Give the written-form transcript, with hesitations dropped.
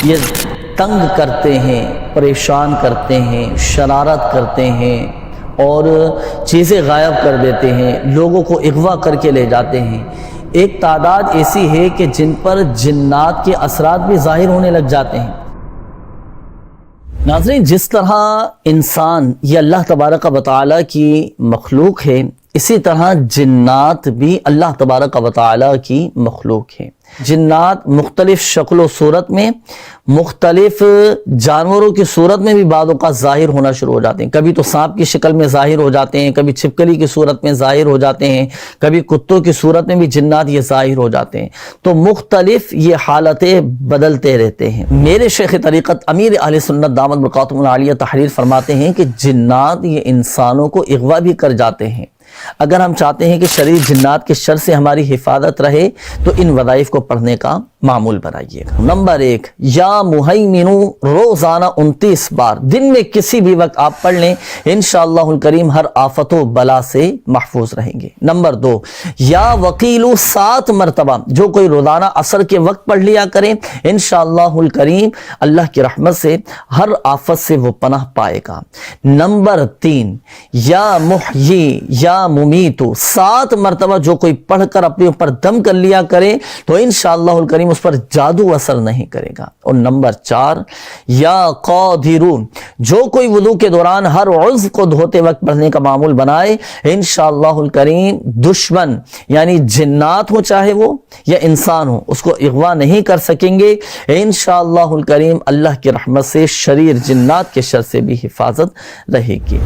یہ تنگ کرتے ہیں، پریشان کرتے ہیں، شرارت کرتے ہیں اور چیزیں غائب کر دیتے ہیں، لوگوں کو اغوا کر کے لے جاتے ہیں۔ ایک تعداد ایسی ہے کہ جن پر جنات کے اثرات بھی ظاہر ہونے لگ جاتے ہیں۔ ناظرین، جس طرح انسان یہ اللہ تبارک و تعالیٰ کی مخلوق ہے، اسی طرح جنات بھی اللہ تبارک و تعالیٰ کی مخلوق ہے۔ جنات مختلف شکل و صورت میں، مختلف جانوروں کی صورت میں بھی بعض اوقات ظاہر ہونا شروع ہو جاتے ہیں۔ کبھی تو سانپ کی شکل میں ظاہر ہو جاتے ہیں، کبھی چھپکلی کی صورت میں ظاہر ہو جاتے ہیں، کبھی کتوں کی صورت میں بھی جنات یہ ظاہر ہو جاتے ہیں۔ تو مختلف یہ حالتیں بدلتے رہتے ہیں۔ میرے شیخ طریقت امیر اہل سنت دامت برکاتہم العالیہ تحریر فرماتے ہیں کہ جنات یہ انسانوں کو اغوا بھی کر جاتے ہیں۔ اگر ہم چاہتے ہیں کہ شریر جنات کے شر سے ہماری حفاظت رہے تو ان وظائف کو پڑھنے کا معمول بنائیے گا۔ نمبر 1، یا مہیمن، روزانہ 29 بار دن میں کسی بھی وقت آپ پڑھ لیں، انشاءاللہ الکریم ہر آفت و بلا سے محفوظ رہیں گے۔ نمبر 2، یا وکیل، 7 مرتبہ جو کوئی روزانہ عصر کے وقت پڑھ لیا کریں، انشاءاللہ الکریم اللہ کی رحمت سے ہر آفت سے وہ پناہ پائے گا۔ نمبر 3، یا محیی یا ممیت، 7 مرتبہ جو کوئی پڑھ کر اپنے اوپر دم کر لیا کرے تو انشاءاللہ الکریم اس پر جادو اثر نہیں کرے گا۔ اور نمبر 4، یا قادر، جو کوئی وضو کے دوران ہر عضو کو دھوتے وقت پڑھنے کا معمول بنائے، انشاءاللہ الکریم دشمن یعنی جنات ہو چاہے وہ یا انسان ہو، اس کو اغوا نہیں کر سکیں گے۔ انشاءاللہ الکریم اللہ کی رحمت سے شریر جنات کے شر سے بھی حفاظت رہے گی۔